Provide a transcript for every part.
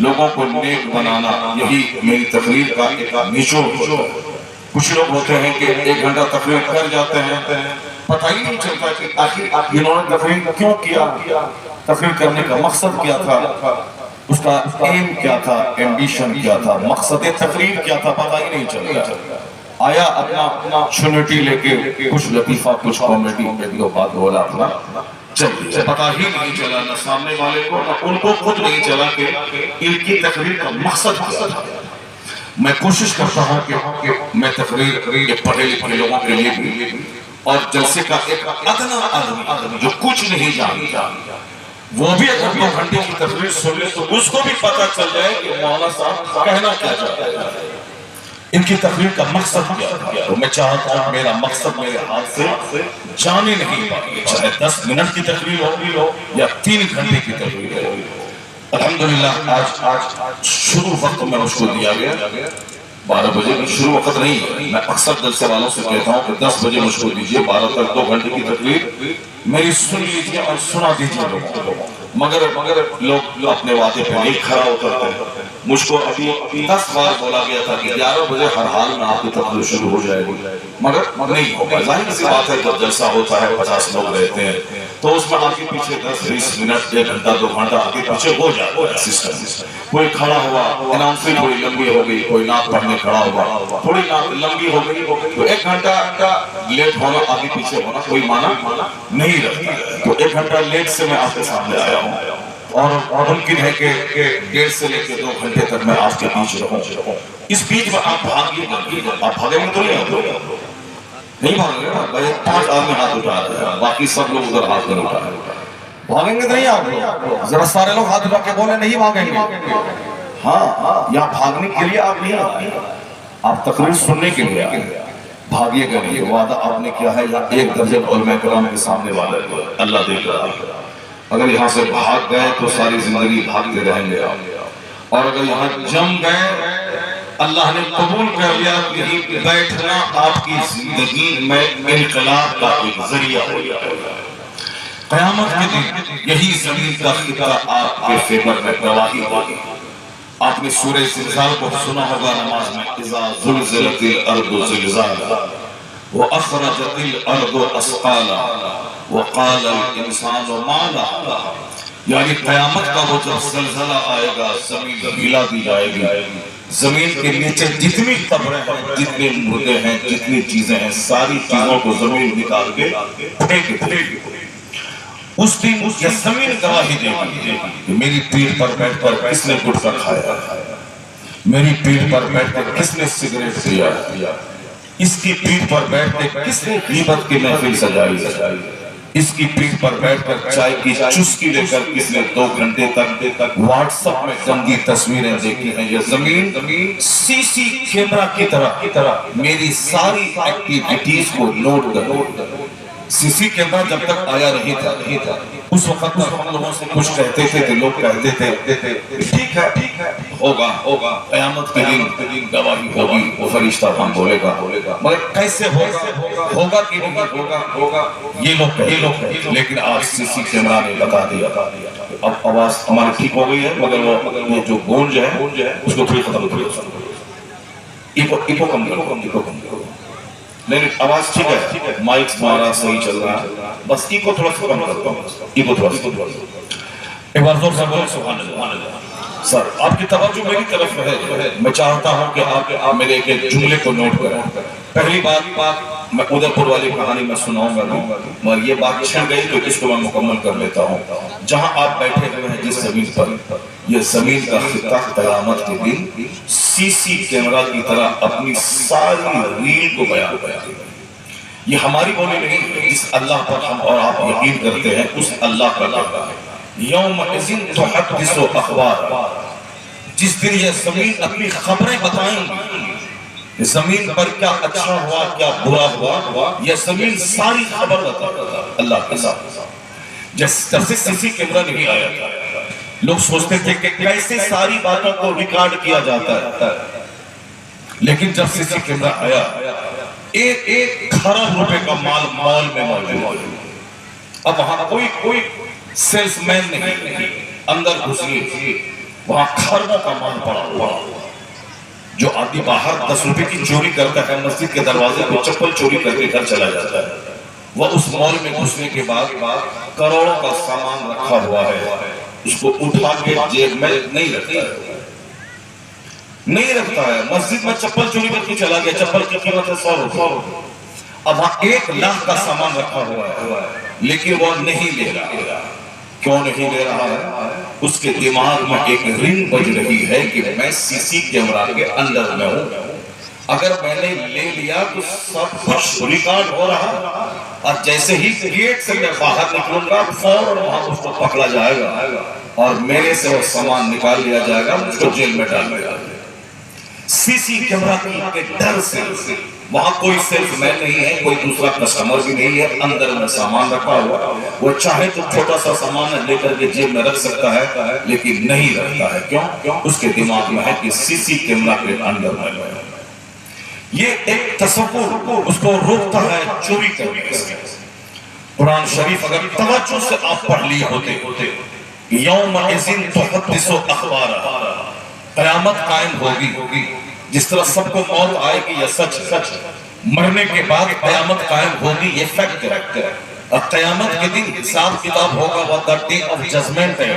لوگوں کو نیک بنانا، یہی میری تقریر کا ایک نچوڑ ہوتا ہے۔ کچھ لوگ ہوتے ہیں کہ 1 گھنٹہ تقریر کر جاتے ہیں، پتہ ہی نہیں چلتا کہ آخر انہوں نے تقریر کیوں کیا، تقریر کرنے کا مقصد کیا تھا، اس کا ایم کیا تھا، ایمبیشن کیا تھا، مقصد تقریر کیا تھا، پتہ ہی نہیں چلتا۔ آیا اپنا چھنٹی لے کے کچھ لطیفہ کچھ کامیڈی ویڈیو بات بولا اپنا چل دیا، پتہ ہی نہیں چلا نہ سامنے والے کو نہ ان کو خود نہیں چلا کہ ان کی تقریر کا مقصد کیا تھا۔ میں کوشش کرتا ہوں کہ میں تقریر پڑھے لکھے لوگوں کے لیے بھی اور جلسے کا ایک ادنا آدمی جو کچھ نہیں جانتا وہ بھی اگر 2 گھنٹے کی تقریر سن لے تو اس کو بھی پتہ چل جائے کہ مولانا صاحب کہنا کیا چاہتے ہیں، ان کی تقریر کا مقصد کیا تھا۔ تو میں چاہتا ہوں میرا مقصد میرے ہاتھ سے جانے نہیں پائے، چاہے 10 منٹ کی تقریر ہو یا 3 گھنٹے کی تقریر ہو۔ الحمدللہ آج شروع وقت میں اس کو دیا گیا 12 بجے، شروع وقت نہیں ہے، میں اکثر جلسے والوں سے کہتا ہوں کہ 10 بجے مجھ کو دیجئے، 12 تک 2 گھنٹے کی تقریر میری سن لیجئے اور سنا دیجئے لوگوں کو۔ مگر لوگ اپنے وعدے پہ نہیں کھڑا اترتے۔ مجھ کو ابھی 10 بار بولا گیا تھا کہ 11 بجے ہر حال میں آپ کی تقریر شروع ہو جائے گی، مگر نہیں ہوگا۔ ظاہر سی بات ہے جب جلسہ ہوتا ہے 50 لوگ رہتے ہیں تو اس میں آگے پیچھے 10-20 منٹ 1 گھنٹہ 2 گھنٹہ آگے پیچھے ہو جاتا ہے سسٹم۔ کوئی کھڑا ہوا، اناؤنسمنٹ تھوڑی لمبی ہو گئی، کوئی نعت پڑھنے کھڑا ہوا، تھوڑی نعت لمبی ہو گئی تو 1 گھنٹہ لیٹ ہونا آگے پیچھے ہونا کوئی معنی نہیں رکھتا ہے۔ تو 1 گھنٹہ لیٹ سے میں آپ کے سامنے آیا ہوں اور ممکن ہے کہ 1.5 سے لے کے 2 گھنٹے تک میں آپ کے بیچ رہوں۔ اس بیچ میں آپ بھاگیں گے، آپ بھاگیں گے تو نہیں بھاگیں گے نا، بھائی 5 آدمی ہاتھ اٹھا رہے ہیں، باقی سب لوگ ادھر ہاتھ نہیں اٹھا رہے ہیں، بھاگیں گے تو نہیں آپ لوگ؟ ذرا سارے لوگ ہاتھ اٹھا کے بولے نہیں بھاگیں گے۔ ہاں، یہاں بھاگنے کے لیے آپ نہیں آئے، آپ تقریر سننے کے لیے آئے، بھاگیے گا نہیں۔ وعدہ آپ نے کیا ہے یہاں 1 درجن علماء کرام کے سامنے وعدہ کیا، اللہ دیکھ رہا ہے۔ اگر یہاں سے بھاگ گئے تو ساری زندگی بھاگتے رہیں گے اور اگر یہاں جم گئے اللہ نے قبول کر لیا کہ یہیں بیٹھنا آپ کی زندگی میں انقلاب کا ایک ذریعہ ہو جائے گا۔ قیامت کے دن یہی زمین کا خطہ آپ کے فیور میں گواہی ہوگی۔ آپ نے سورہ زلزال کو سنا ہوگا نماز میں، اذا زلزلت الارض زلزالها واخرجت الارض اثقالها وقال الانسان ما لها، یعنی قیامت کا وہ جب زلزلہ آئے گا زمین ہلا دی جائے گی، زمین کے نیچے جتنی قبریں ہیں، جتنے مردے ہیں، جتنی چیزیں ہیں، ساری چیزوں کو زمین نکال کے پھینک دے گی۔ اس دن یہ زمین گواہی دے گی کہ میری پیٹھ پر بیٹھ کر کس نے گٹکا کھایا، میری پیٹھ پر بیٹھ کر کس نے سگریٹ پیا، اس کی پیٹھ پر بیٹھ کر کس نے غیبت کی محفل سجائی، اس کی پیٹھ پر بیٹھ کر چائے کی چسکی لے کر کس نے 2 گھنٹے تک واٹس ایپ میں گندی تصویریں دیکھی ہیں۔ یہ زمین سی سی کیمرہ کی طرح میری ساری ایکٹیویٹیز کو نوٹ کر، سی سی کیمرہ جب تک آیا نہیں تھا اس وقت ہم لوگوں سے کچھ کہتے تھے کہ لوگ کہتے تھے ٹھیک ہے ہوگا قیامت کے دن گواہی ہوگی، وہ فرشتہ ہم بولے گا، مگر کیسے ہوگا کہ نہیں ہوگا یہ لوگ کہتے، لیکن آج سی سی کیمرہ نے بتا دیا۔ اب آواز ہماری ٹھیک ہو گئی ہے مگر وہ جو گونج ہے اس کو تھوڑی ختم کرو، ایکو کم کرو، نہیں آواز ٹھیک ہے، مائک ہمارا صحیح چل رہا ہے، بس ایکو تھوڑا سا کم کرتا ہوں، ایکو تھوڑا سا ایک بار زور سے بولیں سبحان اللہ۔ سر آپ کی توجہ میری طرف ہے، میں چاہتا ہوں کہ آپ میرے ایک جملے کو نوٹ کریں۔ پہلی بات میں ادھر پور والی کہانی میں سناؤں گا مگر یہ بات چھڑ گئی تو اس کو میں مکمل کر لیتا ہوں۔ جہاں آپ بیٹھے ہوئے ہیں جس زمین پر، یہ زمین کا خطہ قیامت کے دن سی سی کیمرہ کی طرح اپنی ساری ریل کو بیان کرے گا۔ یہ ہماری بولی نہیں ہے، جس اللہ پر ہم اور آپ یقین کرتے ہیں اس اللہ کا کہنا ہے۔ یوم اذن تحدث اخبار، جس دن یہ زمین اپنی خبریں بتائیں گی، زمین پر کیا اچھا ہوا کیا برا ہوا، یہ زمین ساری خبر بتائے اللہ کے ساتھ۔ جب سے سی سی کیمرہ نہیں آیا تھا لوگ سوچتے تھے کہ کیسے ساری باتوں کو ریکارڈ کیا جاتا ہے، لیکن جب سی سی کیمرہ آیا ایک کھرب روپے کا مال مال میں موجود۔ اب وہاں کوئی سیلس مین نہیں، اندر گھسیے وہاں خربوں کا مال پڑا ہوا. جو آدمی باہر 10 روپے کی چوری کرتا ہے مسجد کے دروازے پہ چپل چوری کر کے گھر چلا جاتا ہے، وہ اس مال میں گھسنے کے بعد کروڑوں کا سامان رکھا ہوا ہے، اس کو اٹھا کے جیب میں نہیں رکھتا ہے. مسجد میں چپل چوری کر کے چلا گیا، چپل کی قیمت ہے 100 روپے. اب وہاں 1 لاکھ کا سامان رکھا ہوا ہے لیکن وہ نہیں لے رہا. کیوں نہیں لے رہا ہے؟ اس کے دماغ میں ایک رنگ بج رہی ہے کہ میں سی سی کیمرہ کے اندر میں ہوں، اگر میں نے لے لیا تو سب کچھ ریکارڈ ہو رہا، اور جیسے ہی گیٹ سے میں باہر نکلوں گا فوراً وہاں اس کو پکڑا جائے گا اور میرے سے وہ سامان نکال لیا جائے گا، مجھ کو جیل میں ڈال دیا جائے گا. سی سی کیمرہ کے ڈر سے وہاں کوئی سیلس مین نہیں ہے، کوئی دوسرا کسٹمر بھی نہیں ہے، اندر میں سامان رکھا ہوا. وہ چاہے تو چھوٹا سا سامان لے کر کے جیب میں رکھ سکتا ہے لیکن نہیں رکھتا ہے. کیوں؟ اس کے دماغ میں ہے کہ سی سی کیمرہ کے اندر میں ہے. یہ ایک تصور اس کو روکتا ہے چوری کرنے سے. قرآن شریف اگر توجہ سے آپ پڑھ لیے ہوتے، یوم اذن تحدث اخبارہا، قیامت قائم ہوگی. جس طرح سب کو موت آئے گی یہ سچ، مرنے کے بعد قیامت قائم ہوگی یہ فیکٹ ہے. اور قیامت کے دن حساب کتاب ہوگا، وہ the day of judgment ہے.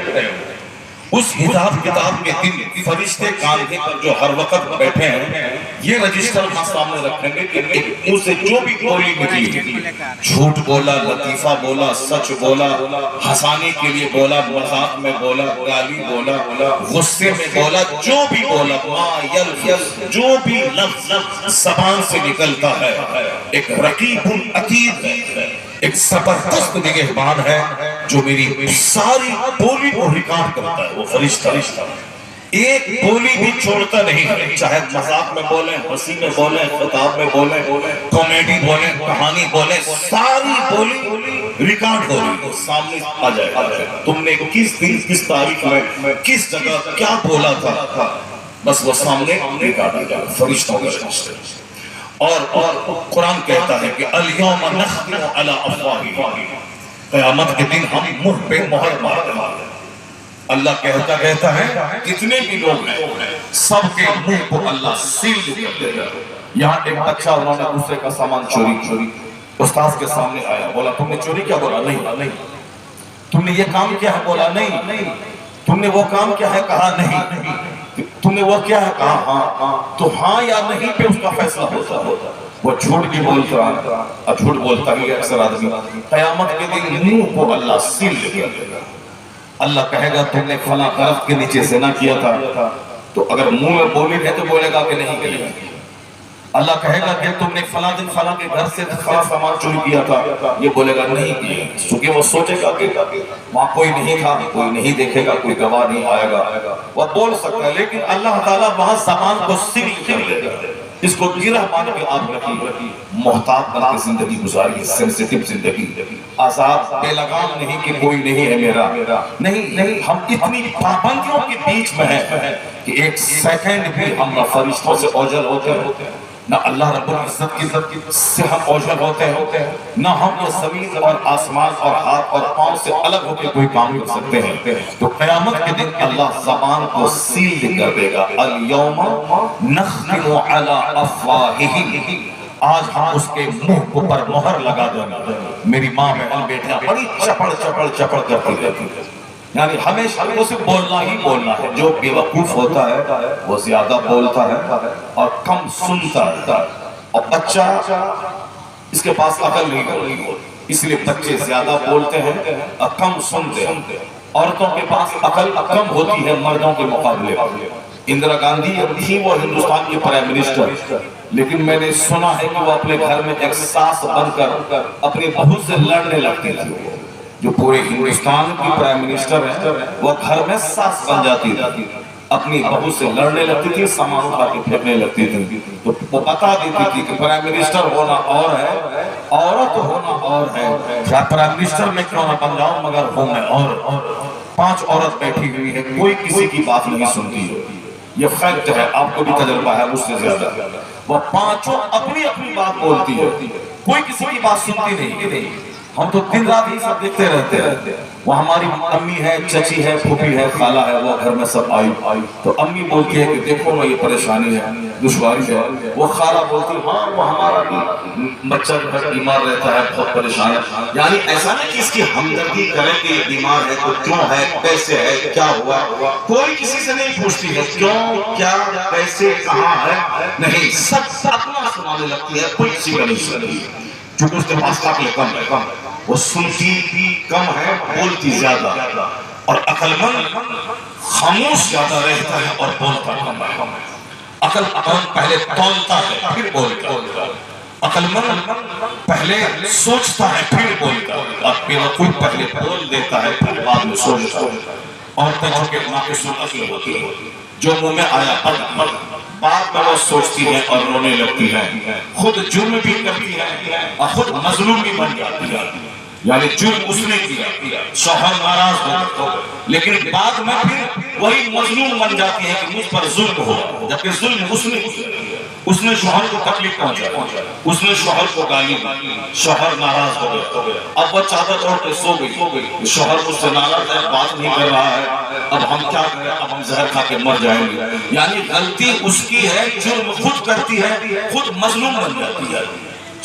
اس حساب کتاب کے دن فرشتے کاندھے پر جو ہر وقت بیٹھے ہیں یہ رجسٹر ہم سامنے رکھیں گے کہ ایک منہ سے جو بھی بولی نکلی، جھوٹ بولا، لطیفہ بولا، سچ بولا، ہنسانے کے لیے بولا، مذاق میں بولا، گالی بولا، غصے میں بولا، جو بھی بولا، ما یلفظ، جو بھی لفظ زبان سے نکلتا ہے ایک رقیب عتید ہے، ایک زبردست نگہبان ہے جو میری ساری بولی کو ریکارڈ کرتا ہے. وہ فرشتہ ایک بولی بھی چھوڑتا نہیں ہے، چاہے مذاق میں بولیں، ہنسی میں بولیں، خطاب میں بولیں، کامیڈی بولیں، کہانی بولیں، ساری بولی ریکارڈ ہو رہی ہے، سامنے آ جائے گا. تم نے کس دن، کس تاریخ میں، کس جگہ کیا بولا تھا، بس وہ سامنے ریکارڈ آ جائے گا فرشتوں کا رجسٹر. اور قرآن کہتا ہے کہ الیوم نختم علی افواہہم، قیامت کے دن ہم منہ پہ مہر مارتے ہیں. اللہ کہتا ہے جتنے بھی لوگ ہیں سب کے منہ کو اللہ سیل کر دے گا. یہاں ایک بچہ انہوں نے دوسرے کا سامان چوری استاذ کے سامنے آیا، بولا تم نے چوری کیا؟ بولا نہیں. تم نے یہ کام کیا ہے؟ بولا نہیں. تم نے وہ کام کیا ہے؟ کہا نہیں. تم نے وہ کیا ہے؟ کہا ہاں. تو ہاں یا نہیں پہ اس کا فیصلہ ہوتا. وہ جھوٹ بھی بولتا ہے، اور جھوٹ بولتا ہی اکثر آدمی. قیامت کے دن منہ کو اللہ سیل کر دے گا. اللہ کہے گا تم نے فلاں درخت کے نیچے زنا کیا تھا، تو اگر منہ میں بولی ہے تو بولے گا کہ نہیں کیا. اللہ کہے گا کہ تم نے فلاں دن فلاں کے گھر سے فلاں سامان چوری کیا تھا، یہ بولے گا نہیں کیا، کیونکہ وہ سوچے گا کہ وہاں کوئی نہیں تھا، کوئی نہیں دیکھے گا، کوئی گواہ نہیں آئے گا. وہ بول سکتا ہے لیکن اللہ تعالیٰ وہاں زبان کو سیل کر دے گا. اس کو گرہ مان کے آپ رکھی، محتاط بن کے زندگی گزاری، سینسیٹیو زندگی، آزاد، بے لگام نہیں کہ کوئی نہیں ہے میرا. نہیں، ہم اتنی پابندیوں کے بیچ میں ہیں کہ ایک سیکنڈ بھی ہم نہ فرشتوں سے اوجھل ہوتے ہیں، نہ اللہ رب العزت کی سے ہم اوجھل ہوتے ہیں، نہ ہم یہ زمین اور آسمان اور ہاتھ اور پاؤں سے الگ ہو کے کوئی کام کر سکتے ہیں. تو قیامت کے دن اللہ زبان کو سیل کر دے گا. الیوم نختم علی افواہہم، آج ہم اس کے منہ پر مہر لگا دیں گے. میری ماں بہن بیٹیاں بڑی چپڑ کرتی رہتی ہے، یعنی ہمیشہ وہ صرف بولنا ہی بولنا ہے. جو بے وقوف ہوتا ہے وہ زیادہ بولتا ہے اور کم سنتا ہے. اور بچہ اس کے پاس عقل نہیں ہوتی، اس لیے بچے زیادہ بولتے ہیں اور کم سنتے ہیں. عورتوں کے پاس عقل کم ہوتی ہے مردوں کے مقابلے. اندرا گاندھی تھی وہ ہندوستان کی پرائم منسٹر، لیکن میں نے سنا ہے کہ وہ اپنے گھر میں ایک ساس بن کر اپنی بہو سے لڑنے لگتی تھی. جو پورے ہندوستان کی پرائم منسٹر ہے وہ گھر میں ساس بن جاتی تھی، اپنی بہو سے لڑنے لگتی تھی، سامان اٹھا کے پھینکنے لگتی تھی. تو وہ بتا دیتی تھی کہ پرائم منسٹر ہونا اور ہے، عورت ہونا اور ہے. پرائم منسٹر میں کیوں نہ بن جاؤں مگر ہوں میں اور. 5 عورت بیٹھی ہوئی ہے، کوئی کسی کی بات نہیں سنتی ہے. یہ فیکٹ ہے، آپ کو بھی تجربہ ہے مجھ سے زیادہ. وہ 5 اپنی بات بولتی ہے، کوئی کسی کی بات سنتی نہیں. ہم تو دن رات ہی سب دیکھتے رہتے ہیں. وہ ہماری امی ہے، چچی ہے، پھوپھی ہے، خالہ ہے، وہ گھر میں سب آئی تو امی بولتی ہے کہ دیکھو نا یہ پریشانی ہے، دشواری ہے. وہ خالہ بولتی ہاں وہ ہمارا بھی بچہ جو ہے بیمار رہتا ہے، بہت پریشان ہے. یعنی ایسا نہیں کہ اس کی ہمدردی کریں کہ یہ بیمار ہے تو کیوں ہے، کیسے ہے، کیا ہوا. کوئی کسی سے نہیں پوچھتی ہے کیوں، کیا، کیسے، کہاں ہے. نہیں، سب اپنا سنانے لگتی ہے، کوئی کسی کا نہیں سنتی. چونکہ اس کے پاس عقل کم ہے، وہ سنتی کم ہے، بولتی زیادہ. اور عقل مند خاموش زیادہ رہتا ہے اور بولتا کم ہے. عقل مند پہلے تولتا ہے پھر بولتا ہے. عقل مند پہلے سوچتا ہے پھر بولتا ہے. اور بیوقوف پہلے بول دیتا ہے پھر بعد میں سوچتا ہے. عورتیں جو کہ ناقص العقل ہوتی ہے، جو منہ میں آیا پڑھتی، بعد میں وہ سوچتی ہے اور رونے لگتی ہے، خود جرم بھی کرتی ہے اور خود مظلوم بھی بن جاتی ہے. یعنی جرم اس نے کیا، شوہر ناراض ہو گئے، لیکن بعد میں پھر وہی مظلوم بن جاتی ہے کہ مجھ پر ظلم ہوا، جبکہ ظلم اس نے کیا. اس نے شوہر کو تکلیف پہنچایا، اس نے شوہر کو گالی دی، شوہر ناراض ہو گیا. اب وہ چادر اوڑھ کے سو گئی، شوہر مجھ سے ناراض ہے، بات نہیں کر رہا ہے، اب ہم کیا کریں، اب ہم زہر کھا کے مر جائیں گے. یعنی غلطی اس کی ہے، جرم خود کرتی ہے، خود مظلوم بن جاتی ہے.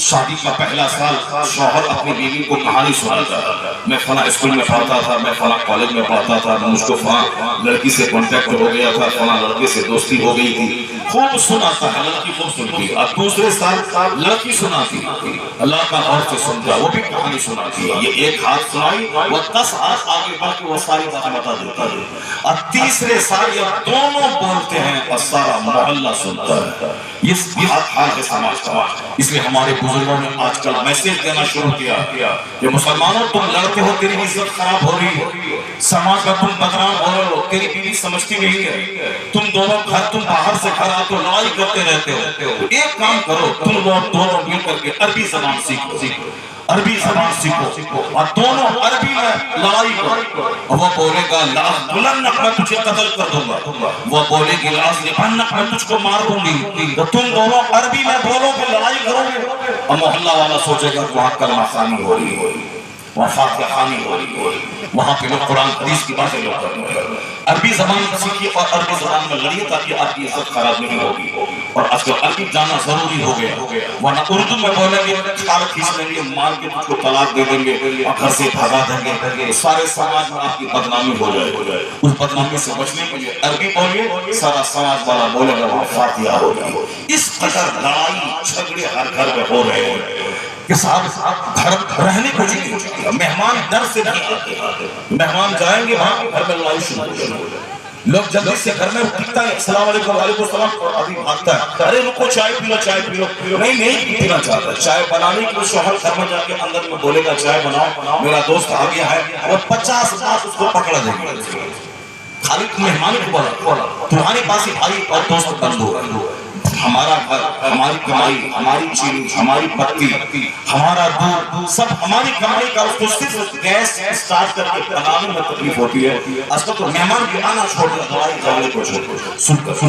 شادی کا پہلا سال شوہر اپنی بیوی کو کہانی سناتا تھا، میں فلاں اسکول میں پڑھتا تھا، میں فلاں کالج میں پڑھتا تھا، مجھ کو فلاں لڑکی سے کانٹیکٹ ہو گیا تھا، فلاں لڑکے سے دوستی ہو گئی تھی. خوب سناتا ہے، لڑکی خوب سنتی. اور دوسرے سال لڑکی سناتی، اللہ کا غور سے سنتا، وہ بھی کہانی سناتی ہے. یہ ایک ہاتھ سنائی، وہ 10 ہاتھ آگے بڑھ کے وہ ساری باتیں بتا دیتا ہے. اور تیسرے سال یہ دونوں بولتے ہیں اور سارا محلہ سنتا ہے. یہ حال ہے سماج کا. اس لیے ہمارے بزرگوں نے آج کل میسیج دینا شروع کیا کہ مسلمانوں تم لڑتے ہو، تیری عزت خراب ہو رہی ہے، سماج میں تم بدنام ہو رہے ہو، تیری بیوی سمجھتی نہیں ہے، تم دونوں تم باہر سے گھر آتے ہو لڑائی کرتے رہتے ہو. ایک کام کرو، تم لوگ دونوں مل کر کے عربی زبان سیکھو، عربی زبان سیکھو اور دونوں عربی میں لڑائی کرو. وہ بولے گا لأقتلنک، میں تجھے قتل کر دوں گا. وہ بولے گی لأضربنک، میں تجھ کو مار دوں گی. تو تم دونوں عربی میں بولو گے، لڑائی کرو گے. اور محلہ والا سوچے گا کہ وہاں کلمہ خوانی ہو رہی ہے، وہاں فاتحہ خوانی ہو رہی ہے، وہاں پہ لوگ قرآن حدیث کی باتیں لوگ کر رہے ہیں. عربی زبان سیکھیے اور عربی زبان میں لڑیے تاکہ آپ کی عزت خراب نہیں ہوگی. اور آج کل عربی جانا ضروری ہو گیا، ورنہ اردو میں بولیں گے، چھال کھینچ لیں گے، مار کے تجھ کو طلاق دے دیں گے اور گھر سے بھگا دیں گے. سارے سماج میں آپ کی بدنامی ہو جائے. اس بدنامی سے بچنے کے لیے عربی بولیے، سارا سماج والا بولے گا وہاں فاتحہ ہوگی. اس قدر لڑائی جھگڑے ہر گھر میں ہو رہے ہیں کہ صاحب گھر رہنے کو نہیں. مہمان در سے نہیں آتے، مہمان جائیں گے وہاں گھر میں لڑائی شروع ہو جائے. لوگ جلدی سے گھر میں ٹکتا ہے، السلام علیکم، وعلیکم السلام، اور ابھی بھاگتا ہے، ارے رکو چائے پی لو، چائے پی لو. نہیں پینا چاہتا. چائے بنانے کے لیے شوہر گھر میں جا کے اندر میں بولے گا چائے بناؤ، میرا دوست آ گیا ہے، اور 50 بات اس کو پکڑا دیں گے. خالی مہمان کو بولا تمہارے پاس ہی بھائی اور دوست بند ہو. ہمارا گھر، ہماری کمائی، ہماری چینی، ہماری پتی، ہمارا دودھ، سب ہماری کمائی کا. اس کو صرف گیس سٹارٹ کر کے بنانے میں تکلیف ہوتی ہے. آج کل تو مہمان بھی آنا چھوڑ کر لڑائی جھگڑے کو چھوڑ سن کر.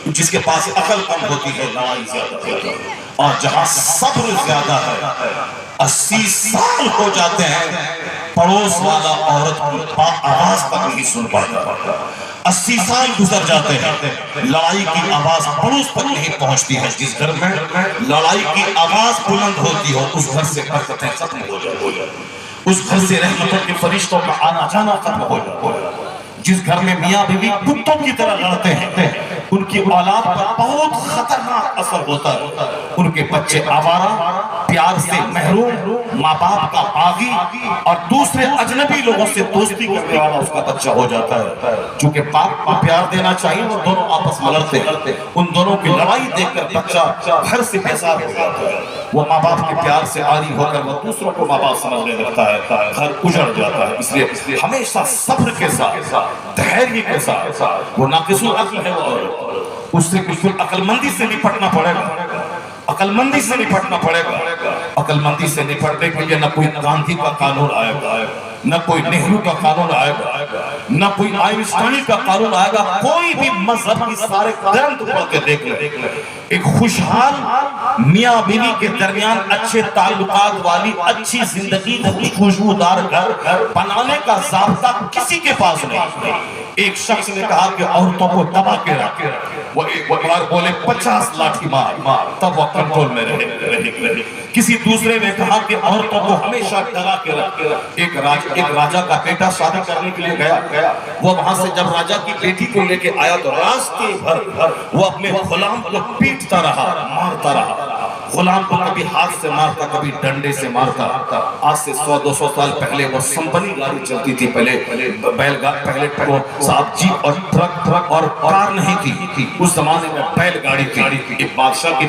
جس کے پاس عقل کم ہوتی ہے لڑائی زیادہ ہوتی ہے. اور جہاں صبر زیادہ ہے، 80 سال ہو جاتے ہیں پڑوس والا عورت کی آواز تک نہیں سن پاتا. 80 سال گزر جاتے ہیں، لڑائی کی آواز پڑوس تک نہیں پہنچتی ہے. جس گھر میں لڑائی کی آواز بلند ہوتی ہو اس گھر سے برکتیں ختم ہو جاتی، اس گھر سے رحمتوں کے فرشتوں کا آنا جانا ختم ہو جاتا. جس گھر میں میاں بیوی کتوں کی طرح لڑتے ہیں ان کی اولاد پر بہت خطرناک اثر ہوتا ہے. ان کے بچے آوارہ، پیار سے محروم، ماں باپ کا باغی اور دوسرے اجنبی لوگوں سے دوستی کرنے والا اس کا بچہ ہو جاتا ہے. چونکہ باپ کو پیار دینا چاہیے، وہ دونوں آپس میں لڑتے ہیں. ان دونوں کی لڑائی دیکھ کر بچہ گھر سے بیزار ہو جاتا ہے. وہ ماں باپ کے پیار سے عاری ہو کر وہ دوسروں کو ماں باپ سمجھنے لگتا ہے، گھر اجڑ جاتا ہے. اس لیے ہمیشہ صبر کے ساتھ، دھیرے کے ساتھ. وہ ناقص العقل ہے، اس سے بالکل عقل مندی سے نپٹنا پڑے گا، عقل مندی سے نپٹنا پڑے گا. عقل مندی سے نپٹنے کے لیے نہ کوئی گاندھی کا قانون آئے گا، نہ کوئی نہرو کا قانون آئے گا، نہ کوئی آئنسٹائن کا قانون آئے گا. کوئی بھی مذہب کی سارے گرنتھ پڑھ کے دیکھ لیں، ایک خوشحال میاں بیوی کے درمیان اچھے تعلقات والی اچھی زندگی خوشبودار گھر بنانے کا ضابطہ کسی کے پاس نہیں. ایک شخص نے کہا کہ عورتوں کو دبا کے رکھ، وہ ایک بار بولے 50 لاٹھی مار تب وہ کنٹرول میں رہے. کسی دوسرے نے کہا کہ عورتوں کو ہمیشہ ڈرا کے رکھ. ایک راجہ کا بیٹا شادی کرنے کے لیے گیا، وہ وہاں سے جب راجہ کی بیٹی کو لے کے آیا تو راستے بھر وہ اپنے غلام کو پیٹتا رہا، مارتا رہا. غلام کو کبھی ہاتھ سے مارتا، کبھی ڈنڈے سے مارتا. آج سے 100-200 سال پہلے وہ سمپنی گاڑی چلتی تھی، پہلے پہلے صاحب جیپ اور ٹرک اور کار نہیں تھی. اس زمانے میں بیل گاڑی تھی. ایک بادشاہ کی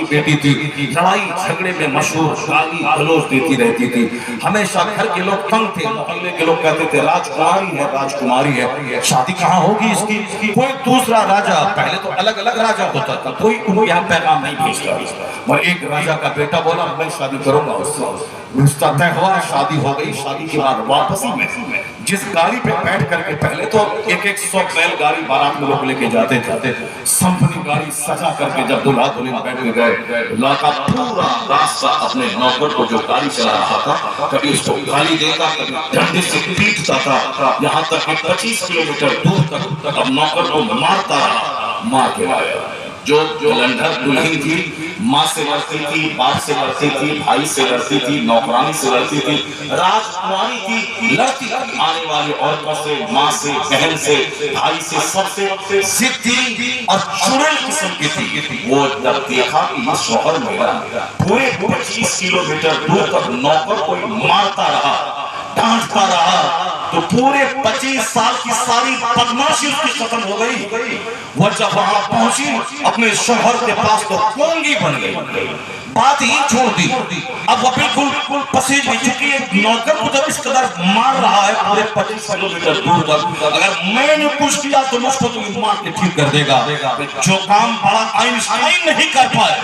بیٹی تھی، لڑائی جھگڑے میں مشہور، گالی گلوچ دیتی رہتی تھی. ہمیشہ گھر کے لوگ تنگ تھے، محلے کے لوگ کہتے تھے راجکماری ہے، شادی کہاں ہوگی اس کی. کوئی دوسرا راجہ، پہلے تو الگ الگ راجہ ہوتا تھا، کوئی انہوں یہاں پیغام نہیں بھیجتا. اور ایک راجہ کا بیٹا بولا میں شادی کروں گا اس سے. رشتہ طے ہوا، شادی ہو گئی. شادی کے بعد واپسی میں جس گاڑی پہ بیٹھ کر کے، پہلے تو 100 بیل گاڑی بارات میں لوگ لے کے جاتے تھے، سمپنی گاڑی سجا کر کے جب دلہا دلہن بیٹھ کے گئے، لڑکا پورا راستہ اپنے نوکر کو جو گاڑی چلا رہا تھا کبھی اس کو گالی دیتا، کبھی ڈنڈے سے پیٹتا تھا، یہاں تک کہ 25 کلومیٹر دور تک اب نوکر کو مارتا رہا، مار کے لایا. جو جلندھر دلہن تھی، ماں سے لڑتی تھی، باپ سے لڑتی تھی، بھائی سے لڑتی تھی، نوکرانی سے لڑتی تھی، راجکماری تھی، لڑتی تھی آنے والی عورتوں سے، ماں سے، بہن سے، بھائی سے، سب سے ضدی اور چڑیل قسم کی تھی. وہ جب دیکھا کہ یہ شوہر میرا پورے 25 کلومیٹر دور تک نوکر کو مارتا رہا، ڈانٹتا رہا، تو پورے 25 سال کی ساری بدماشی اس کی ختم ہو گئی. وہ جب وہاں پہنچی اپنے شوہر کے پاس تو کونگی بن گئی، بات ہی چھوڑ دی. اب وہ بالکل پسیج بھی چکی ہے. نوکر کو جب اس قدر مار رہا ہے پورے 25 کلومیٹر دور تک، اگر میں نے کچھ کیا تو مجھ کو تو مار کے ٹھیک کر دے گا. جو کام بڑا آئنسٹائن نہیں کر پائے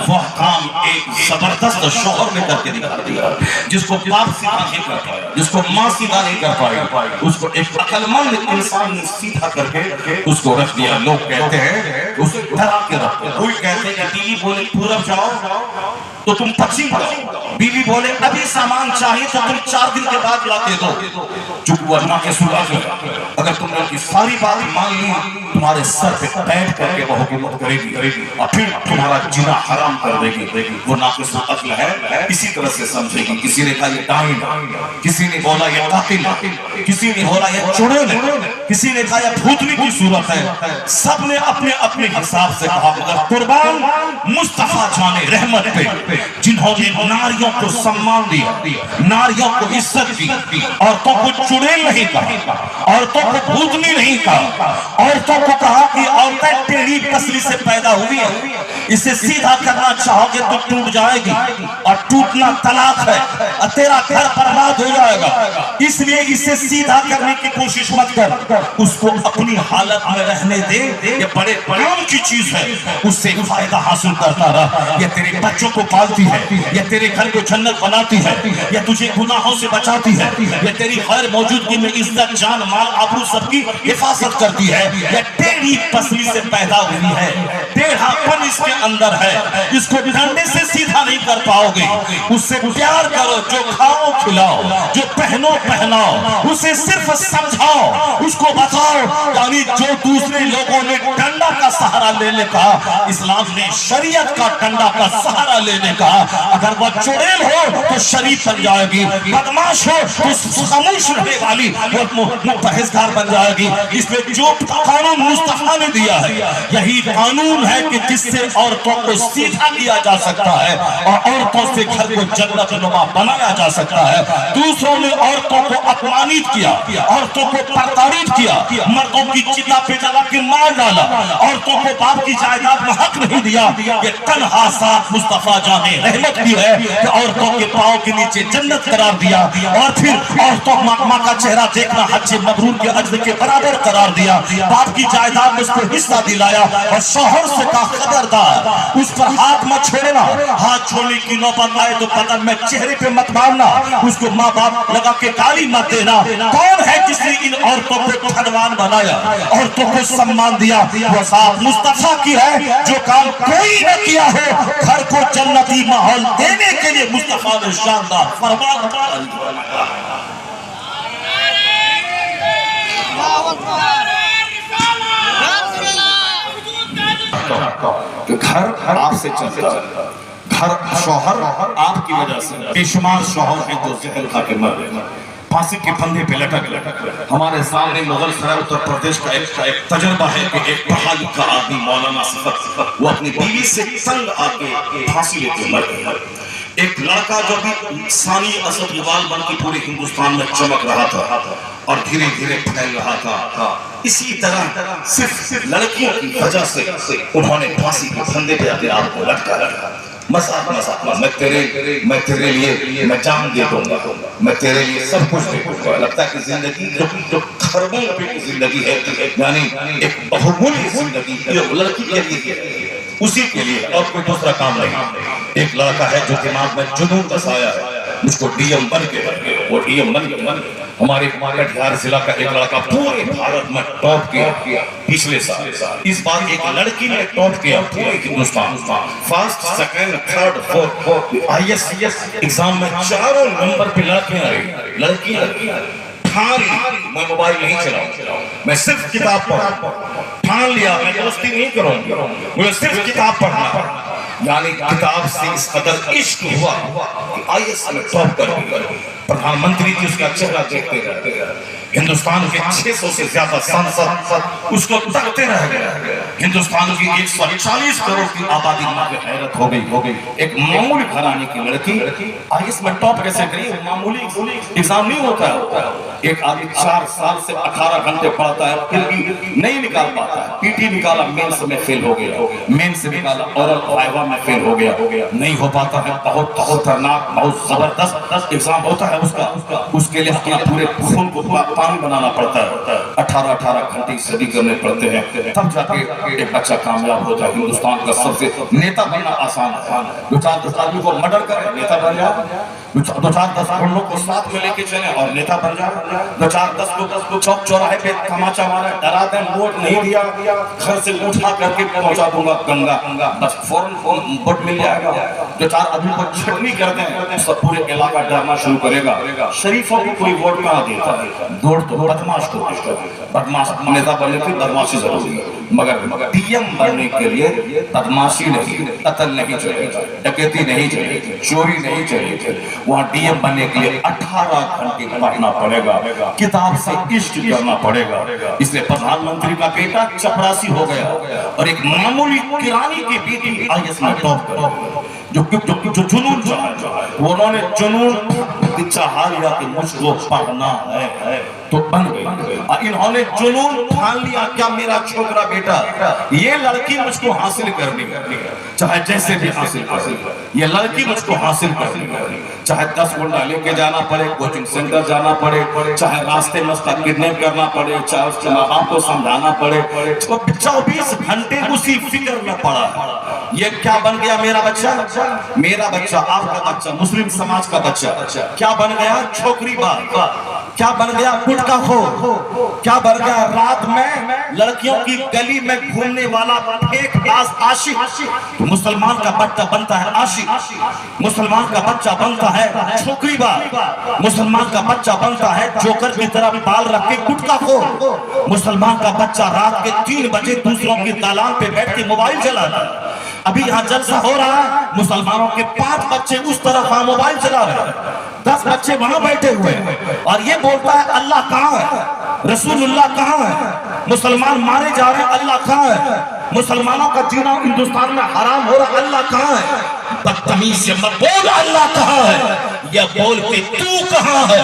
وہ کام ایک زبردست شوہر نے کر کے دکھا دیا. جس کو باپ سیدھا نہیں کر پایا، جس کو ماں سیدھا نہیں کر پائی، اس کو ایک عقل مند انسان نے سیدھا کر کے اس کو رکھ دیا. لوگ کہتے ہیں اسے ڈرا کے رکھ دیا. کوئی کہتے ہیں کہ بیوی بولے پورب جاؤ تو تم پچھم جاؤ، بیوی بولے ابھی سامان چاہیے تو تم 4 دن کے بعد لاتے دو. چونکہ وہ اللہ کے سلاح ہے، اگر تم نے کی ساری بات مان لی تمہارے سر پہ بیٹھ کر کے وہ حکومت کرے گی اور پھر تمہارا جینا حرام کر دے گی. وہ ناقص عقل ہے، اسی طرح سے سمجھے گی. کسی نے کہا یہ ڈاہن، کسی نے بولا یہ قاتل، کسی نے بولا یہ چڑیل ہے، کسی نے کہا یہ بھوتنی کی صورت ہے. سب نے اپنے اپنے حساب سے کہا. مگر قربان مصطفیٰ جان رحمت پہ جنہوں نے ناریوں کو سمان دیا، ناریوں کو عزت دی، عورتوں کو چڑیل نہیں کہا، عورتوں کو بھوتنی نہیں کہا، عورتوں کو کہا کہ عورتیں ٹیڑھی پسلی سے پیدا ہوئی ہیں، اسے سیدھا کرنا چاہو گے تو ٹوٹ جائے گی اور ٹوٹنا طلاق ہے اور تیرا گھر برباد ہو جائے گا. اس لیے اسے سیدھا کرنے کی کوشش مت کر، اس کو اپنی حالت میں رہنے دے. یہ بڑے کام کی چیز ہے، اس سے فائدہ حاصل کرتا رہا. یہ تیرے بچوں کو پالتی ہے، یہ تیرے گھر کو جنت بناتی ہے، یہ تجھے گناہوں سے بچاتی ہے، یہ تیری غیر موجودگی میں عزت، جان، مال، آبرو سب کی حفاظت کرتی ہے. یہ ٹیڑھی پسلی سے پیدا ہوئی ہے، ٹیڑھا پن اس کے اندر ہے. اس کو ڈنڈے سے سیدھا نہیں کر پاؤ گے. اس سے پیار کرو، جو کھاؤ کھلاؤ، جو پہنو پہناؤ، اسے صرف سمجھاؤ، اس کو بتاؤ. یعنی جو دوسرے لوگوں نے ڈنڈا کا سہارا لینے کا، اسلام نے شریعت کا ڈنڈا کا سہارا لینے کا. اگر وہ چڑیل ہو تو شریف بن جائے گی، بدماش ہو تو خاموش رہنے والی پرہیزگار بن جائے گی. اس لیے جو قانون مصطفیٰ نے دیا ہے یہی قانون ہے کہ جس سے عورتوں کو سیدھا کیا جا سکتا ہے اور عورتوں سے گھر کو جنت نما بنایا جا سکتا ہے. دوسروں نے عورتوں کو اپمانت کیا، عورتوں کو پرتاڑیت کیا، مردوں کی چتا پہ جلا کے مار ڈالا، عورتوں کو باپ کی جائیداد میں حق نہیں دیا. یہ تنہا ساتھ مصطفیٰ جان رحمت بھی ہے کہ عورتوں کے پاؤں کے نیچے جنت قرار دیا اور پھر عورتوں ماں کا چہرہ دیکھنا حج مبرور کے اجر کے برابر قرار دیا. باپ کی جائیداد میں اس کو حصہ دلایا اور شوہر سے کہا خبردار اس پر ہاتھ مت چھوڑنا، ہاتھ چھوڑنے کی نوبت آئے تو بدن میں چہرے پہ مت مارنا، اس کو ماں باپ لگا کے گالی مت دینا۔ کون ہے جس نے ان عورتوں کو خدوان بنایا، عورتوں کو سمان دیا؟ وہ ذات مصطفیٰ کی ہے جو کام کوئی نہ کیا ہو، گھر کو جنتی ماحول دینے کے لیے مصطفیٰ نے شاندار فرمان کہ گھر آپ سے چلتا ہے، گھر شوہر آپ کی وجہ سے، بے شمار شوہر ہیں جو زہر کھا کے مر گئے، پھانسی کے پھندے پہ لٹک گئے۔ ہمارے سامنے مغل سرائے اتر پردیش کا ایک تجربہ ہے کہ ایک پڑھا لکھا آدمی مولانا صفت وہ اپنی بیوی سے تنگ آ کے پھانسی لے کے مر گئے۔ ایک لڑکا جو بھی ثانی اسد اقبال بن کے پورے ہندوستان میں چمک رہا تھا اور دھیرے دھیرے پھیل رہا تھا، اسی طرح صرف لڑکیوں کی وجہ سے انہوں نے پھانسی کے پھندے پہ اپنے آپ کو لٹکا رکھا۔ مذاق میں تیرے لیے میں جان دے دوں گا، میں تیرے لیے سب کچھ دے دوں گا۔ لگتا ہے کہ زندگی جو خربوں پہ کی زندگی ہے، یعنی ایک بہمولی زندگی یہ لڑکی کے لیے، اسی کے لیے اور کوئی دوسرا کام نہیں۔ ایک لڑکا ہے جو دماغ میں جنون بسایا ہے، مجھ کو ڈی ایم بن کے وہ ڈی ایم بن کے ہمارے کٹیہار ضلع کا ایک لڑکا پورے بھارت میں ٹاپ کیا پچھلے سال، اس بار ایک لڑکی نے ٹاپ کیا پورے Hindustan, first second third fourth I S exam میں چاروں نمبر پہ لڑکیاں میں موبائل نہیں چلاؤں، میں صرف کتاب پڑھوں، ٹھان لیا میں دوستی نہیں کروں گا، مجھے صرف کتاب پڑھنا۔ یعنی کتاب سے اس قدر عشق ہوا کہ آئی ایس میں ٹاپ کر گیا، پردھان منتری جی اس کا چہرہ دیکھتے رہتے، ہندوستان کے 600 سے زیادہ سانسد اس کو تکتے رہ گئے، ہندوستان کی 140 کروڑ کی آبادی میں حیرت ہو گئی۔ ایک معمولی گھرانے کی لڑکی آئی ایس میں ٹاپ کیسے کری؟ معمولی ایگزام نہیں ہوتا ہے، ایک آدمی 4 سال سے 18 گھنٹے پڑھتا ہے پھر بھی نہیں نکال پاتا ہے، پی ٹی نکالا مینس میں فیل ہو گیا، مینس سے نکالا اورل وائوا میں فیل ہو گیا، نہیں ہو پاتا ہے۔ بہت خطرناک بہت زبردست ایگزام ہوتا ہے اس کا، اس کے لیے اپنا پورے خون کو پانی بنانا پڑتا ہے، 18 گھنٹے اسٹڈی کرنے پڑتے ہیں، تب جا کے ایک بچہ کامیاب ہوتا ہے۔ ہندوستان کا سب سے نیتا بننا آسان ہے، 2-4 آدمی کو مرڈر کرے نیتا بن جائے، 2-4 گھنٹوں کو ساتھ میں لے کے چلے اور نیتا بن جائے، 2-4 کو چوک چوراہے پہ تماچا مارا ڈرا دیں ووٹ نہیں دیا گھر سے اٹھا کر کے پہنچا دوں گا گنگا، بس فوراً ووٹ مل جائے گا۔ 2-4 آدمی کو چھٹنی کر دیں سب پورے علاقہ ڈرنا شروع کرے گا، شریفوں کو کوئی ووٹ کہاں دیتا ہے، دوڑ تو بدماش کو بدماش نیتا بننے کی بدماشی ضروری ہے، مگر ڈی ایم بننے کے لیے بدماشی نہیں، قتل نہیں چلے گا، ڈکیتی نہیں چلے گی، چوری نہیں چلے گی، وہاں ڈی ایم بننے کے لیے 18 گھنٹے پڑھنا پڑے گا، کتاب سے عشق کرنا پڑے گا۔ اس لیے پردھان منتری کا بیٹا چپراسی ہو گیا اور ایک معمولی کرانی کی بیٹی آئی ایس میں ٹاپ کر جو جنون چاہا، انہوں نے جنون چاہا لیا کہ مجھ کو پڑھنا ہے تو بن گئی، انہوں نے جنون ٹھان لیا کیا میرا چھوکرا بیٹا یہ لڑکی مجھ کو حاصل کرنی ہے، چاہے جیسے بھی حاصل کرنی ہے، یہ لڑکی مجھ کو حاصل کرنی ہے، چاہے 10 گھنٹہ لے کے جانا پڑے، کوچنگ سینٹر جانا پڑے، چاہے راستے میں اس کا کڈنیپ کرنا پڑے، چاہے اس کے ماں باپ کو سمجھانا پڑے، 24 گھنٹے اسی فکر میں پڑا ہے۔ یہ کیا بن گیا میرا بچہ، آپ کا بچہ، مسلم سماج کا بچہ کیا بن گیا؟ چھوکری بات، کیا بن گیا؟ گٹکا خور، کیا بن گیا؟ رات میں لڑکیوں کی گلی میں گھومنے والا ایک عاشق۔ مسلمان کا بچہ بنتا ہے عاشق، مسلمان کا بچہ بنتا ہے چھوکری بات، مسلمان کا بچہ بنتا ہے جوکر کی طرح بال رکھ کے گٹکا خور، مسلمان کا بچہ رات کے 3 بجے دوسروں کی دالان پہ بیٹھ کے موبائل چلاتا ہے۔ ابھی یہاں جلسہ ہو رہا ہے، مسلمانوں کے 5 بچے اس طرف موبائل چلا رہے ہیں، 10 بچے وہاں بیٹھے ہوئے ہیں اور یہ بولتا ہے اللہ کہاں ہے، رسول اللہ کہاں ہے، مسلمان مارے جا رہے ہیں اللہ کہاں ہے، مسلمانوں کا جینا ہندوستان میں حرام ہو رہا اللہ کہاں ہے۔ بدتمیز سے مت بول اللہ کہاں ہے، یہ بول کے تو کہاں ہے،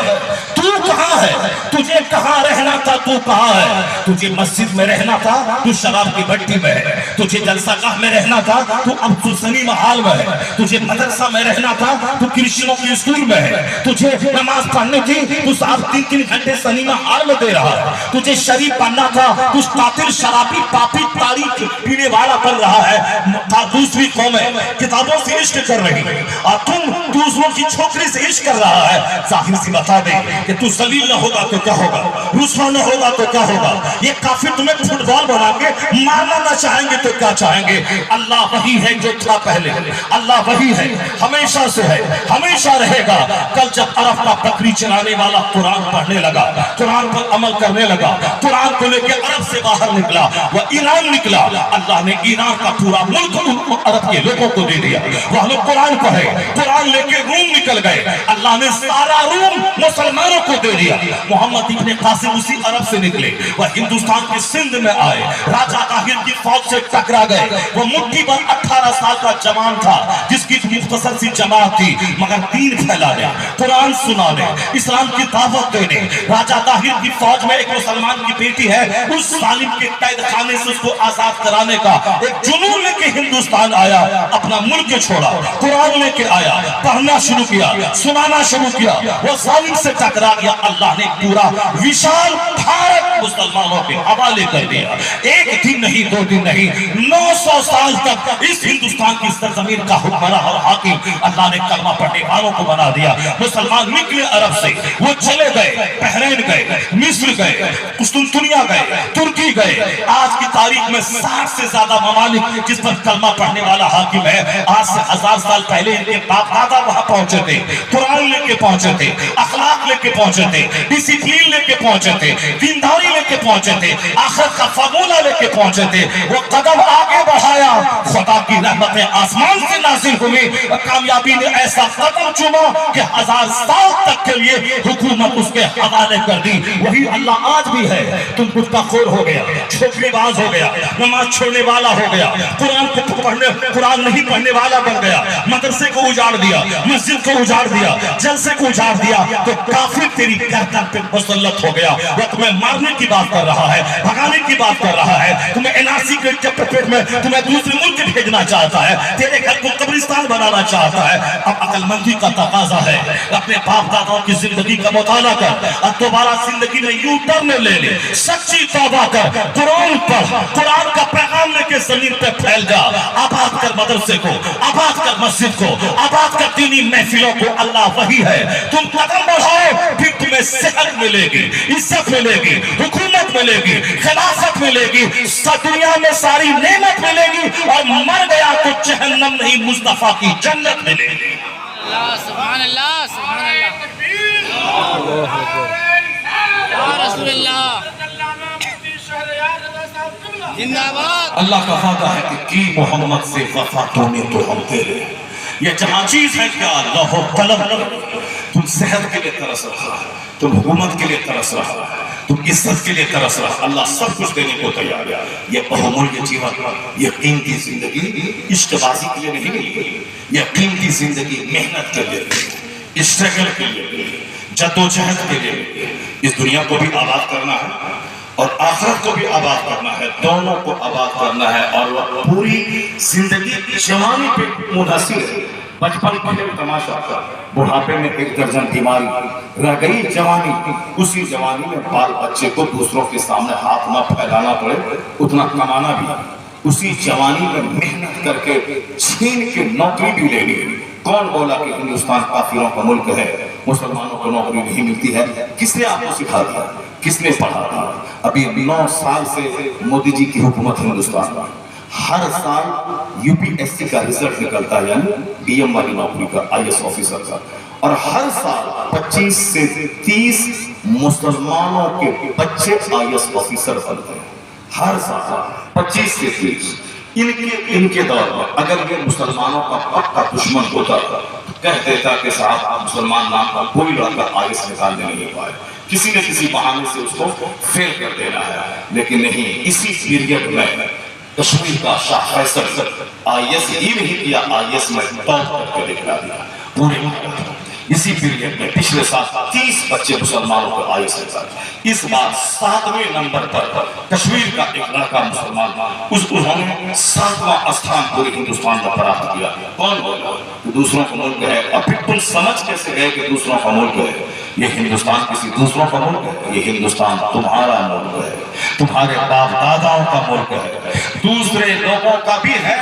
تو کہاں ہے؟ تجھے کہاں رہنا تھا؟ تو کہاں ہے؟ تجھے مسجد میں رہنا تھا تو شراب کی بٹی میں ہے، تجھے جلسہ گاہ میں رہنا تھا تو اب تو سنیما ہال میں ہے، تجھے مدرسہ میں رہنا تھا تو کرسچنوں کی اسکول میں ہے، تجھے نماز پڑھنی تھی تو صاحب 3 گھنٹے سنیما ہال میں دے رہا ہے، تجھے شریف بننا تھا تو قاتل شرابی پاپی تاریخ پینے والا بن رہا ہے۔ دوسری قومیں کتابوں سے عشق کر رہی ہے اور تم دوسروں کی چھوکری سے عشق کر رہا ہے۔ ظاہر سی بتا دے کہ تو ذلیل نہ ہوگا تو کیا ہوگا، رسوا نہ ہوگا تو کیا ہوگا۔ یہ کافر تمہیں فٹ بال بنا کے مارنا نہ چاہیں گے تو کیا چاہیں گے؟ اللہ وہی ہے جو تھا پہلے، اللہ وہی ہے، ہمیشہ سے ہے، ہمیشہ رہے گا۔ کل جب عرف کا بکری چلانے والا قرآن پڑھنے لگا، قرآن پر عمل کرنے لگا، قرآن کو لے کے عرب سے باہر نکلا، وہ ایران نکلا، اللہ نے ایران کا پورا ملک عرب کے لوگوں کو دے دیا۔ وہ لوگ قرآن پڑھے، قرآن لے کے روم نکل گئے، اللہ نے سارا روم مسلمانوں کو دے دیا۔ محمد ابن قاسم اسی عرب سے نکلے، وہ ہندوستان کے سندھ میں آئے، راجہ طاہر کی فوج سے ٹکرا گئے۔ وہ مٹھی پر 18 سال کا جوان تھا جس کی مختصر سی جماعت تھی، مگر دین پھیلانے، قرآن سنانے، اسلام کی دعوت دینے۔ راجہ طاہر کی فوج میں ایک مسلمان کی بیٹی ہے، اس ظالم کے قید خانے سے اس کو آزاد کرانے کا ایک جنون لے کے ہندوستان آیا، اپنا ملک چھوڑا، قرآن لے کے آیا، پڑھنا شروع کیا، سنانا شروع کیا، وہ ظالم سے ٹکرا گیا۔ اللہ نے پورا وشال بھارت مسلمانوں کے حوالے کر دیا۔ ایک دن نہیں، 2 دن نہیں، 900 سال تک اس ہندوستان کی سرزمین کا حکمراں اور حاکم اللہ نے کلمہ پڑھنے والوں کو بنا دیا۔ مسلمان نکلے عرب سے، وہ چلے گئے، بحرین گئے، مصر گئے، قسطنطنیہ گئے، ترکی گئے۔ آج کی تاریخ میں 60 سے زیادہ ممالک جس پر کلمہ پڑھنے والا حاکم ہے۔ آج سے 1000 سال پہلے ان کے باپ دادا وہاں پہنچے تھے، قرآن لے کے پہنچے تھے، اخلاق لے کے پہنچے تھے، ڈسپلین لے کے پہنچے تھے، دینداری لے کے پہنچے تھے، آخرت کا فارمولہ لے کے پہنچے تھے۔ وہ قدم آگے بڑھایا، خدا کی رحمتیں آسمان سے نازل ہوئی، کامیابی نے ایسا قدم چوما کہ 1000 سال تک کے لیے حکومت اس کے حوالے کر دی۔ وہی اللہ آج بھی ہے۔ تم گفتہ خور ہو گیا، چھوکری باز ہو گیا، نماز چھوڑنے والا ہو گیا، قرآن نہیں پڑھنے والا بن گیا، مدرسے کو اجاڑ دیا، مسجد کو اجاڑ دیا، جلسے کو اجاڑ دیا، تو کافر تیری گردن پہ مسلط ہو گیا۔ وہ تمہیں مارنے کی بات کر رہا ہے، بھگانے کی بات کر رہا ہے، تمہیں NRC کے چپیٹ میں تمہیں دوسرے ملک بھیجنا چاہتا ہے، تیرے گھر کو قبرستان بنانا چاہتا ہے۔ اب عقل مندی کا تقاضا ہے، اپنے باپ داداؤں کی زندگی کا مطالعہ کر، اب دوبارہ زندگی میں یوں ٹرن لے لے، سچی توبہ کر، قرآن پڑھ، قرآن کا پیغام لے کے زمین پہ پھیل جا، آباد کر مدرسے کو، آباد کر مسجد کو، آباد کر دینی محفلوں کو۔ اللہ وہی ہے، تم قدم بڑھاؤ، پھر تمہیں صحت ملے گی، عزت ملے گی، حکومت ملے گی، خلافت ملے گی، دنیا میں ساری نعمت ملے گی، اور مر گیا تو جہنم نہیں، مصطفیٰ کی جنت ملے گی۔ سبحان اللہ، سبحان اللہ، یا رسول اللہ، زندہ باد۔ اللہ کا وعدہ ہے کہ کی محمد سے وفا تو نے تو ہم تیرے۔ یہ جہاں چیز ہے کیا اللہ طلب، تم صحت کے لیے ترس رہا، تم حکومت کے لیے ترس رہا، تم عزت کے لیے ترس رہا، اللہ سب کچھ دینے کو تیار ہے۔ یہ بہمول یہ جیون، یہ قیمتی زندگی عشق بازی کے لیے نہیں ملی، یہ قیمتی زندگی محنت کے لیے، اسٹرگل کے لیے، جدوجہد کے لیے۔ اس دنیا کو بھی آباد کرنا ہے اور آخرت کو بھی آباد کرنا ہے، دونوں کو آباد کرنا ہے، اور وہ پوری زندگی جوانی پہ منحصر ہے۔ بچپن کھیل تماشا کر، بڑھاپے میں 1 درجن بیماری، رہ گئی جوانی، اسی جوانی میں بال بچے کو دوسروں کے سامنے ہاتھ نہ پھیلانا پڑے، اتنا کمانا بھی، اسی جوانی میں محنت کر کے چھین کے نوکری بھی لینی ہے۔ کون بولا کہ ہندوستان کافروں کا ملک ہے، مسلمانوں کو نوکری نہیں ملتی ہے؟ کس نے آپ کو سکھا دیا؟ کس نے پڑھا تھا؟ ابھی 9 سال سے مودی جی کی حکومت ہندوستان میں، ہر سال UPSC کا رزلٹ نکلتا ہے، یعنی DM والی نوکری کا، IS آفیسر کا، اور ہر سال 25 سے 30 مسلمانوں کے بچے IS آفیسر بنتے ہیں۔ ہر سال 25 سے 30۔ ان کے دور میں اگر یہ مسلمانوں کا پکا دشمن ہوتا تھا، کہہ دیتا کہ صاحب آپ مسلمان نام کا کوئی لڑکا IS نکالنے نہیں پائے، کسی نے کسی بہانے سے اس کو فیل کر دینا ہے۔ لیکن نہیں، اسی پیریڈ میں کشمیر کا شاہ فیصل IS ہی نہیں کیا، IS میں ٹاپ کر کے دکھلا دیا پورے اسی پیریڈ میں پچھلے سال 30 بچے مسلمانوں کو آئے سے اس بار 7ویں نمبر پر کشمیر کا ایک لڑکا مسلمان انہوں نے 7واں استھان پورے ہندوستان میں پراپت کیا. کون بولا کہ دوسروں کا ملک ہے؟ اور پھر تم سمجھ کیسے گئے کہ دوسروں کا ملک ہے؟ یہ ہندوستان کسی دوسروں کا ملک ہے؟ یہ ہندوستان تمہارا ملک ہے، تمہارے باپ داداؤں کا ملک ہے، دوسرے لوگوں کا بھی ہے،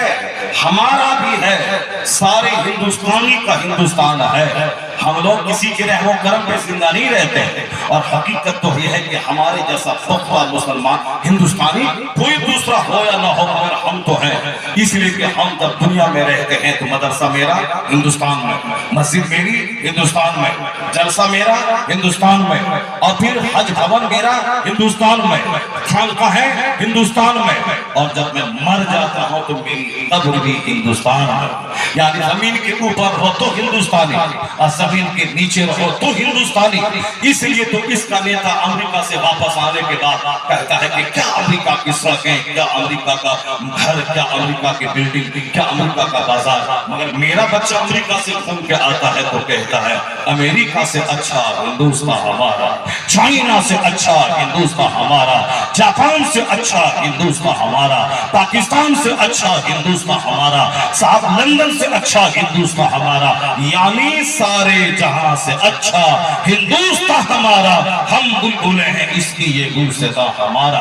ہمارا بھی ہے، سارے ہندوستانی کا ہندوستان ہے. ہم لوگ کسی کے رحم و کرم پہ زندہ نہیں رہتے ہیں، اور حقیقت تو یہ ہے کہ ہمارے جیسا پختہ مسلمان ہندوستانی کوئی دوسرا ہو یا نہ ہو مگر ہم تو ہیں. اس لیے کہ ہم جب دنیا میں رہتے ہیں تو مدرسہ میرا ہندوستان میں، مسجد میری ہندوستان میں، جلسہ میرا ہندوستان میں، اور پھر حج بھون میرا ہندوستان میں، خانقاہیں ہندوستان میں، اور جب میں مر جاتا ہوں تو میری قبر بھی ہندوستان میں. یعنی زمین کے اوپر ہو تو ہندوستانی اور زمین کے نیچے رہو تو ہندوستانی. اس لیے تو اس کا نیتا امریکہ سے واپس آنے کے بعد کہتا ہے کہ کیا امریکہ کی سڑکیں، کیا امریکہ کا گھر، کیا امریکہ کی بلڈنگ، کیا امریکہ کا بازار. مگر میرا بچہ امریکہ سے گھوم کے آتا ہے تو کہتا ہے امریکہ سے اچھا ہندوستان ہمارا، چائنا سے اچھا ہندوستان ہمارا، جاپان سے اچھا ہندوستان ہمارا، پاکستان سے اچھا ہندوستان ہمارا، صاحب لندن سے اچھا ہندوستان ہمارا. یعنی سارے جہاں سے اچھا ہندوستان ہمارا. ہم بلبلیں ہیں اس کی یہ گلستاں ہمارا.